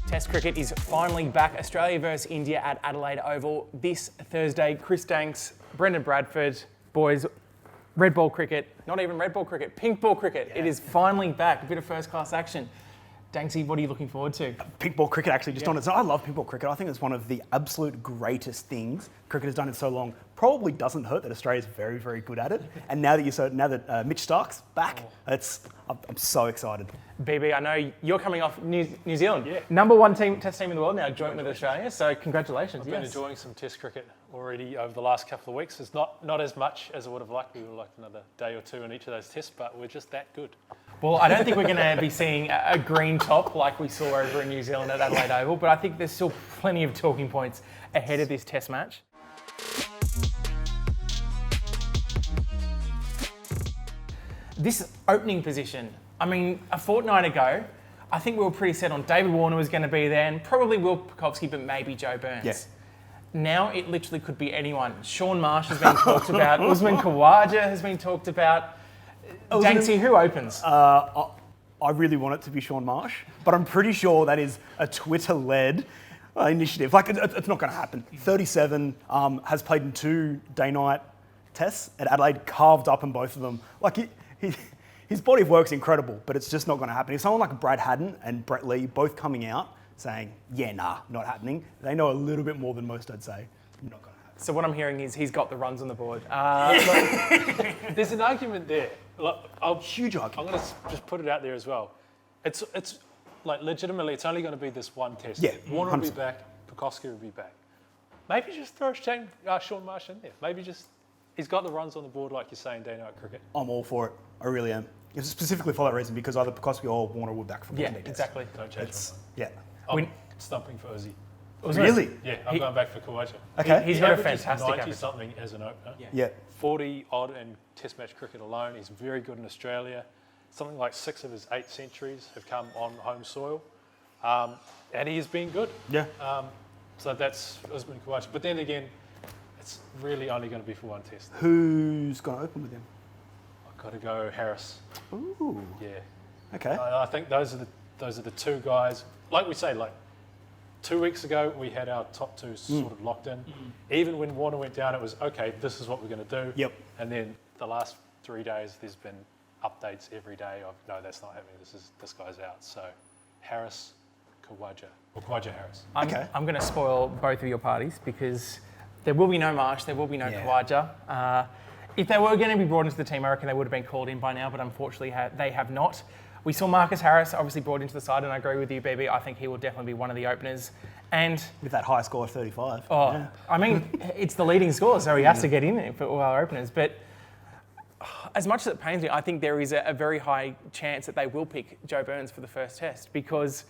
Test cricket is finally back. Australia versus India at Adelaide Oval this Thursday. Chris Danks, Brendan Bradford, boys, red ball cricket, not even red ball cricket, pink ball cricket. Yeah. It is finally back, a bit of first class action. Danksy, what are you looking forward to? Pink ball cricket actually just on its own. I love pink ball cricket. I think it's one of the absolute greatest things cricket has done in so long. Probably doesn't hurt that Australia's very, very good at it. And now that Mitch Stark's back, I'm so excited. BB, I know you're coming off New Zealand. Yeah. Number one test team in the world now, joint with Australia. So congratulations. I've been enjoying some test cricket already over the last couple of weeks. It's not as much as I would have liked. We would have liked another day or two in each of those tests, but we're just that good. Well, I don't think we're going to be seeing a green top like we saw over in New Zealand at Adelaide Oval, but I think there's still plenty of talking points ahead of this test match. This opening position, I mean, a fortnight ago, I think we were pretty set on David Warner was going to be there and probably Will Pucovski, but maybe Joe Burns. Yes. Now it literally could be anyone. Sean Marsh has been talked about. Usman Khawaja has been talked about. Danksy, who opens? I really want it to be Sean Marsh, but I'm pretty sure that is a Twitter-led initiative. Like, it's not going to happen. 37, has played in 2 day-night tests at Adelaide, carved up in both of them. Like, his body of work's incredible, but it's just not going to happen. If someone like Brad Haddon and Brett Lee both coming out saying, yeah, nah, not happening, they know a little bit more than most, I'd say. Not going to happen. So what I'm hearing is he's got the runs on the board. There's an argument there. Huge argument. I'm going to just put it out there as well. It's like legitimately, it's only going to be this one test. Yeah, Warner will be back, Pucovski will be back. Maybe just throw Sean Marsh in there. Maybe just, he's got the runs on the board like you're saying, day-night cricket. I'm all for it. I really am. Specifically for that reason, because either Pucovski or Warner were back from the test. Exactly. Don't change my mind. Yeah. I'm stumping for Uzi. Really? Yeah, I'm going back for Khawaja. Okay. He's got a fantastic 90-something as an opener. Yeah. 40-odd in Test match cricket alone. He's very good in Australia. Something like 6 of his 8 centuries have come on home soil. And he has been good. Yeah. So that's Usman Khawaja. But then again, it's really only going to be for one test. Who's going to open with him? I've got to go Harris. Ooh. Yeah. Okay. I think those are the 2 guys. Like we say, like 2 weeks ago, we had our top 2 sort of locked in. Even when Warner went down, it was, okay, this is what we're going to do. Yep. And then the last 3 days, there's been updates every day of, no, that's not happening. This guy's out. So Harris, Khawaja, or Khawaja Harris. I'm going to spoil both of your parties because there will be no Marsh, there will be no Khawaja. If they were going to be brought into the team, I reckon they would have been called in by now, but unfortunately they have not. We saw Marcus Harris obviously brought into the side, and I agree with you, BB. I think he will definitely be one of the openers. And with that high score of 35. I mean, it's the leading score, so he has to get in there for all our openers. But as much as it pains me, I think there is a very high chance that they will pick Joe Burns for the first test because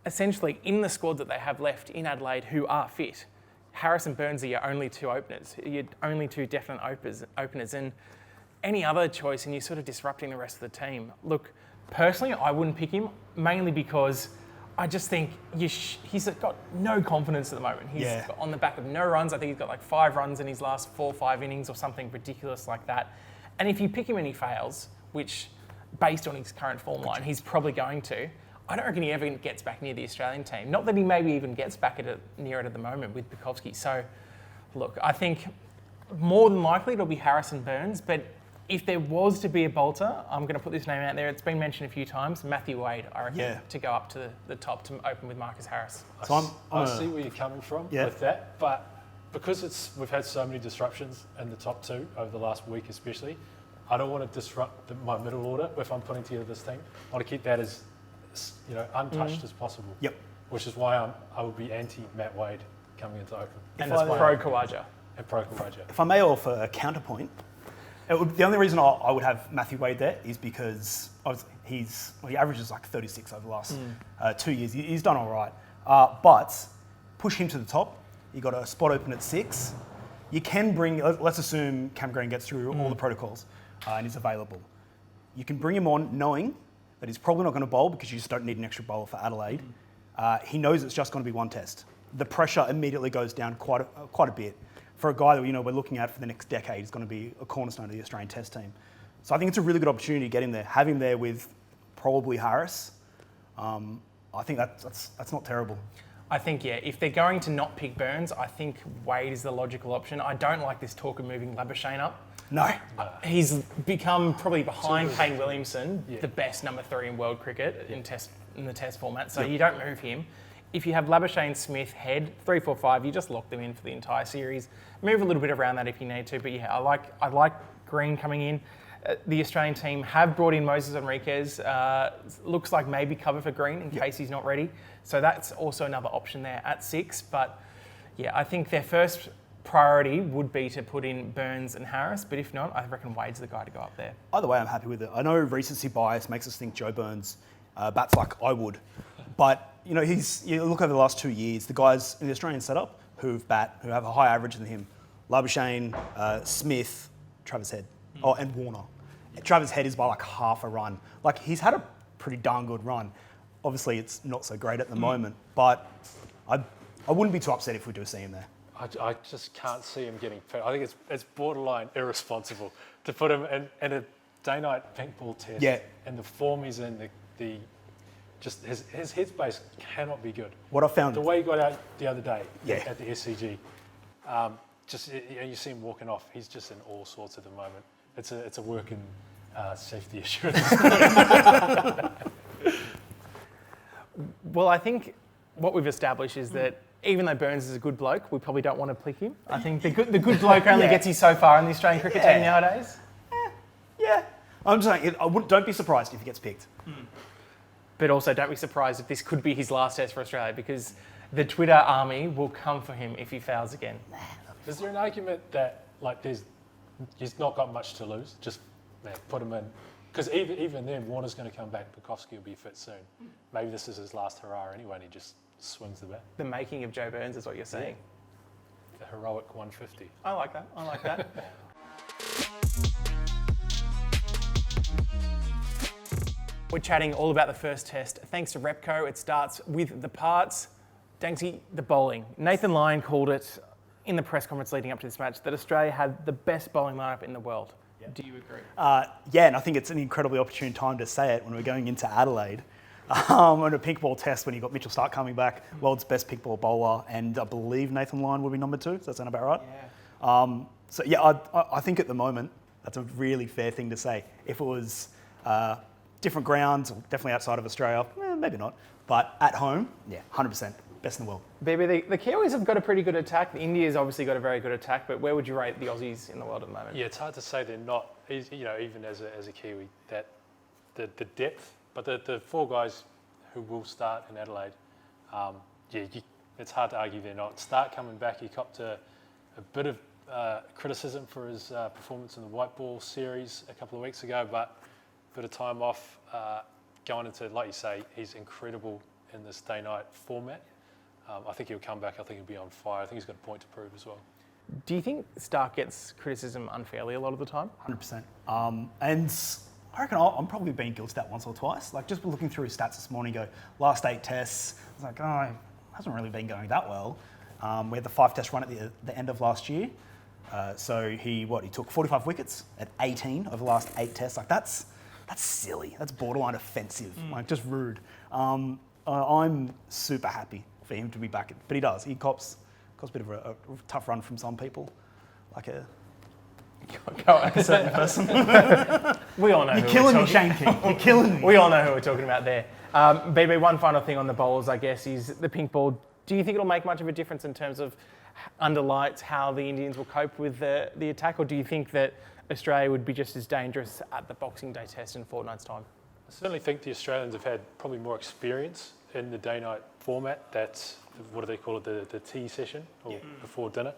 essentially in the squad that they have left in Adelaide who are fit, Harris and Burns are your only 2 openers, your only 2 definite openers. And any other choice, and you're sort of disrupting the rest of the team. Look, personally, I wouldn't pick him, mainly because I just think he's got no confidence at the moment. He's on the back of no runs. I think he's got like 5 runs in his last 4 or 5 innings or something ridiculous like that. And if you pick him and he fails, which based on his current form line, he's probably going to, I don't reckon he ever gets back near the Australian team. Not that he maybe even gets back near it at the moment with Pucovski. So, look, I think more than likely it'll be Harris and Burns, but if there was to be a bolter, I'm going to put this name out there. It's been mentioned a few times. Matthew Wade, I reckon, to go up to the top to open with Marcus Harris. So I see where you're coming from with that, but because we've had so many disruptions in the top 2 over the last week especially, I don't want to disrupt my middle order if I'm putting together this team. I want to keep that as untouched as possible. Yep. Which is why I would be anti Matt Wade coming into open. And it's pro Khawaja. And pro Khawaja. If I may offer a counterpoint, the only reason I would have Matthew Wade there is because he averages like 36 over the last 2 years. He's done all right. But push him to the top. You got a spot open at 6. You can bring, let's assume Cam Green gets through all the protocols and is available. You can bring him on knowing that he's probably not going to bowl because you just don't need an extra bowler for Adelaide. He knows it's just going to be one test. The pressure immediately goes down quite a bit. For a guy that we're looking at for the next decade, he's going to be a cornerstone of the Australian Test team. So I think it's a really good opportunity to get him there, have him there with probably Harris, I think that's not terrible. I think, yeah, if they're going to not pick Burns, I think Wade is the logical option. I don't like this talk of moving Labuschagne up. No. He's become probably behind Kane Williamson, the best number 3 in world cricket in the test format. So you don't move him. If you have Labuschagne, Smith, Head, 3, 4, 5, you just lock them in for the entire series. Move a little bit around that if you need to. But yeah, I like Green coming in. The Australian team have brought in Moses Enriquez. Looks like maybe cover for Green in case he's not ready. So that's also another option there at 6. But yeah, I think their first priority would be to put in Burns and Harris. But if not, I reckon Wade's the guy to go up there. Either way, I'm happy with it. I know recency bias makes us think Joe Burns bats like I would. But, you know, you look over the last 2 years, the guys in the Australian setup who have a higher average than him, Labuschagne, Smith, Travis Head, and Warner. Travis Head is by like half a run. Like, he's had a pretty darn good run. Obviously, it's not so great at the moment, but I wouldn't be too upset if we do see him there. I just can't see him getting fit. I think it's borderline irresponsible to put him in a day-night pink ball test. Yeah. And the form he's in, just his headspace cannot be good. What I found... The way he got out the other day Yeah. at the SCG, you see him walking off. He's just in all sorts at the moment. It's a working safety issue. Well, I think what we've established is that even though Burns is a good bloke, we probably don't want to pick him. I think the good bloke only gets you so far in the Australian cricket team nowadays. Yeah. I'm just saying, don't be surprised if he gets picked. But also don't be surprised if this could be his last test for Australia, because the Twitter army will come for him if he fouls again. Is there an argument that he's not got much to lose? Just put him in. Because even then, Warner's going to come back. Bukowski will be fit soon. Maybe this is his last hurrah anyway, and he just swings the bat. The making of Joe Burns is what you're saying. The heroic 150. I like that. We're chatting all about the first test. Thanks to Repco, it starts with the parts. Danksy, the bowling. Nathan Lyon called it in the press conference leading up to this match that Australia had the best bowling lineup in the world. Yeah. Do you agree? Yeah, and I think it's an incredibly opportune time to say it when we're going into Adelaide. On a pink ball test when you've got Mitchell Starc coming back, world's best pink ball bowler, and I believe Nathan Lyon will be number 2. Does that sound about right? Yeah. I think at the moment, that's a really fair thing to say. If it was different grounds, definitely outside of Australia, maybe not. But at home, 100%. Best in the world. BB, the Kiwis have got a pretty good attack. India's obviously got a very good attack, but where would you rate the Aussies in the world at the moment? Yeah, it's hard to say they're not, even as a Kiwi, that the depth, but the 4 guys who will start in Adelaide, it's hard to argue they're not. Starc coming back, he copped a bit of criticism for his performance in the white ball series a couple of weeks ago, but a bit of time off, going into, like you say, he's incredible in this day-night format. I think he'll come back. I think he'll be on fire. I think he's got a point to prove as well. Do you think Starc gets criticism unfairly a lot of the time? 100%. And I reckon I'm probably being guilty of that once or twice. Like, just looking through his stats this morning, last 8 tests, I was like, it hasn't really been going that well. We had the 5-test run at the end of last year. So he took 45 wickets at 18 over the last 8 tests. Like, that's silly. That's borderline offensive. Like, just rude. I'm super happy for him to be back, but he does. He cops a bit of a tough run from some people, like a certain person. We all know. You're killing me, Shane King. You're killing me. We all know who we're talking about there. BB, one final thing on the bowlers, I guess, is the pink ball. Do you think it'll make much of a difference in terms of under lights how the Indians will cope with the attack, or do you think that Australia would be just as dangerous at the Boxing Day test in a fortnight's time? I certainly think the Australians have had probably more experience in the day-night format. That's, what do they call it, the tea session, or before dinner.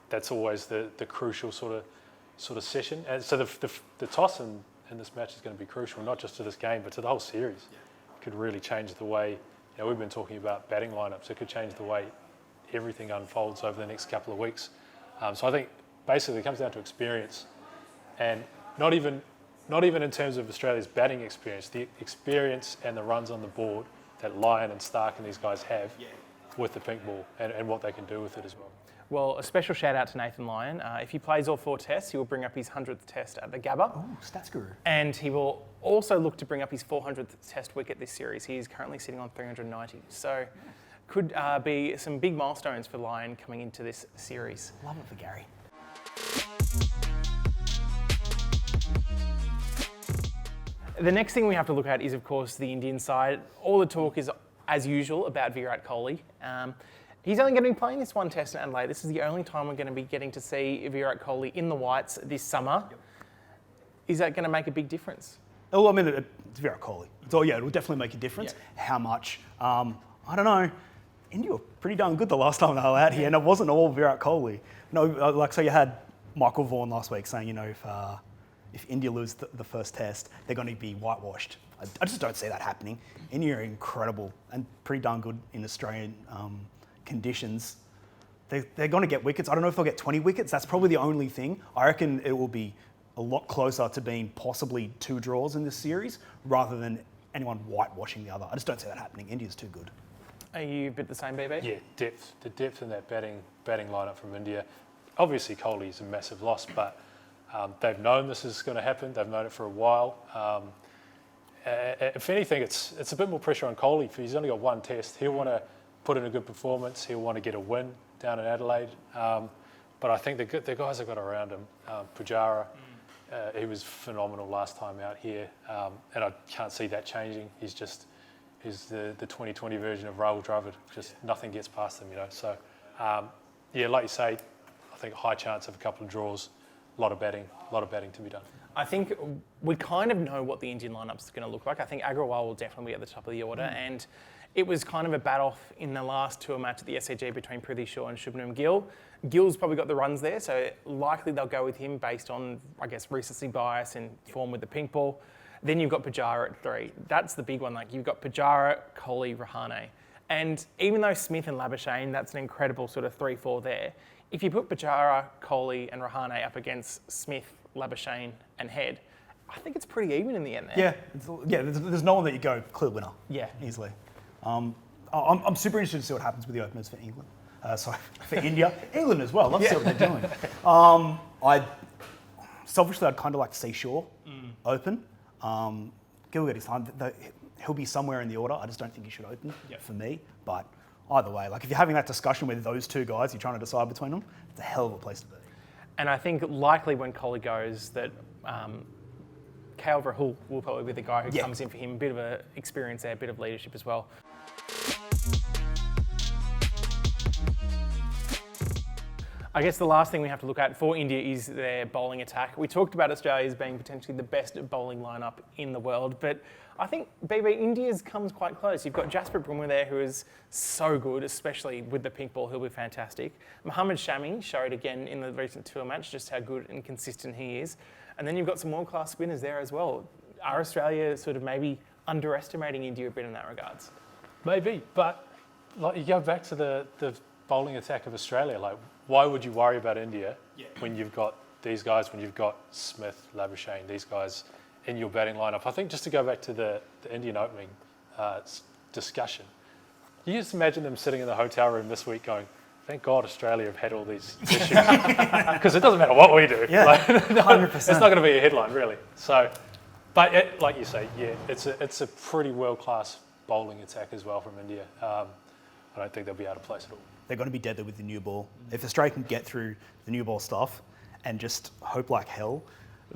That's always the crucial sort of session. And so the toss in this match is going to be crucial, not just to this game, but to the whole series. It could really change the way, we've been talking about batting lineups. It could change the way everything unfolds over the next couple of weeks. So I think basically it comes down to experience, and not even in terms of Australia's batting experience, the experience and the runs on the board that Lyon and Starc and these guys have with the pink ball and what they can do with it as well. Well, a special shout out to Nathan Lyon. If he plays all 4 tests, he will bring up his 100th test at the Gabba. Oh, stats guru. And he will also look to bring up his 400th Test wicket this series. He is currently sitting on 390. So could be some big milestones for Lyon coming into this series. Love it for Gary. The next thing we have to look at is, of course, the Indian side. All the talk is, as usual, about Virat Kohli. He's only going to be playing this one Test in Adelaide. This is the only time we're going to be getting to see Virat Kohli in the whites this summer. Yep. Is that going to make a big difference? Well, I mean, it's Virat Kohli. So yeah, it will definitely make a difference. Yeah. How much? I don't know. India were pretty darn good the last time they were out here, and it wasn't all Virat Kohli. No, like so you had Michael Vaughan last week saying, if India lose the first Test, they're going to be whitewashed. I just don't see that happening. India are incredible and pretty darn good in Australian conditions. They're going to get wickets. I don't know if they'll get 20 wickets. That's probably the only thing. I reckon it will be a lot closer to being possibly 2 draws in this series rather than anyone whitewashing the other. I just don't see that happening. India's too good. Are you a bit the same, BB? Yeah, depth. The depth in that batting lineup from India. Obviously, Kohli's a massive loss, but they've known this is going to happen. They've known it for a while. If anything, it's a bit more pressure on Kohli. He's only got 1 Test. He'll want to put in a good performance. He'll want to get a win down in Adelaide. But I think the guys have got around him. Pujara, he was phenomenal last time out here, and I can't see that changing. He's the 2020 version of Rahul Dravid. Just nothing gets past him, So, like you say, I think high chance of a couple of draws. A lot of batting to be done. I think we kind of know what the Indian lineup's is going to look like. I think Agrawal will definitely be at the top of the order, and it was kind of a bat-off in the last tour match at the SCG between Prithvi Shaw and Shubmanam Gill. Gill's probably got the runs there, so likely they'll go with him based on, I guess, recency bias and form with the pink ball. Then you've got Pujara at 3. That's the big one. Like, you've got Pujara, Kohli, Rahane. And even though Smith and Labuschagne, that's an incredible sort of 3-4 there, if you put Pujara, Kohli and Rahane up against Smith, Labuschagne and Head, I think it's pretty even in the end there. Yeah, there's no one that you go clear winner. Yeah. Easily. I'm super interested to see what happens with the openers for England. For India. England as well. Let's see what they're doing. Selfishly, I'd kind of like to see Shaw open. Gill get his time. He'll be somewhere in the order. I just don't think he should open for me. But either way, like if you're having that discussion with those 2 guys, you're trying to decide between them, it's a hell of a place to be. And I think likely when Kohli goes that KL Rahul will probably be the guy who comes in for him. A bit of a experience there, a bit of leadership as well. I guess the last thing we have to look at for India is their bowling attack. We talked about Australia as being potentially the best bowling lineup in the world, but I think, BB, India's comes quite close. You've got Jasprit Bumrah there, who is so good, especially with the pink ball. He'll be fantastic. Mohammad Shami showed again in the recent tour match just how good and consistent he is. And then you've got some world-class spinners there as well. Are Australia sort of maybe underestimating India a bit in that regards? Maybe, but like you go back to the bowling attack of Australia. Like, why would you worry about India when you've got these guys, when you've got Smith, Labuschagne, these guys in your batting lineup? I think just to go back to the Indian opening discussion, you just imagine them sitting in the hotel room this week going, thank God Australia have had all these issues. Because it doesn't matter what we do. Yeah, like, 100%. It's not going to be a headline, really. So, but like you say, it's a pretty world-class bowling attack as well from India. I don't think they'll be out of place at all. They're going to be deadly with the new ball. If Australia can get through the new ball stuff and just hope like hell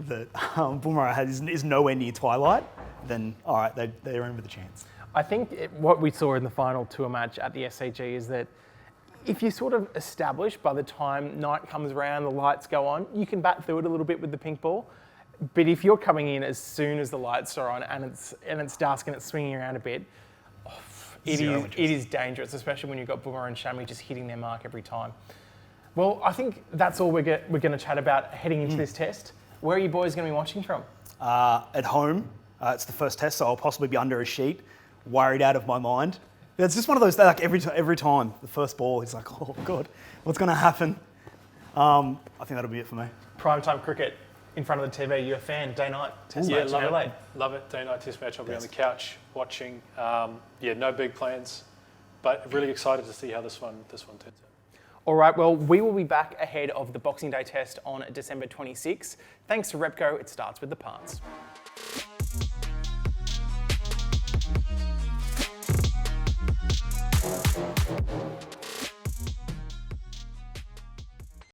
that Bumrah is nowhere near twilight, then all right, they're in with a chance. I think what we saw in the final tour match at the SCG is that if you sort of establish by the time night comes around, the lights go on, you can bat through it a little bit with the pink ball. But if you're coming in as soon as the lights are on and it's dusk and it's swinging around a bit, it is dangerous, especially when you've got Bumrah and Shami just hitting their mark every time. Well, I think that's all we're going to chat about heading into this test. Where are you boys going to be watching from? At home. It's the first test, so I'll possibly be under a sheet, worried out of my mind. It's just one of those, like every time, the first ball, it's like, oh God, what's going to happen? I think that'll be it for me. Primetime cricket in front of the TV. You're a fan, day night test match in Adelaide. Love it. Day night test match. I'll be on the couch watching. No big plans, but really excited to see how this one turns out. All right, well, we will be back ahead of the Boxing Day test on December 26. Thanks to Repco, it starts with the parts.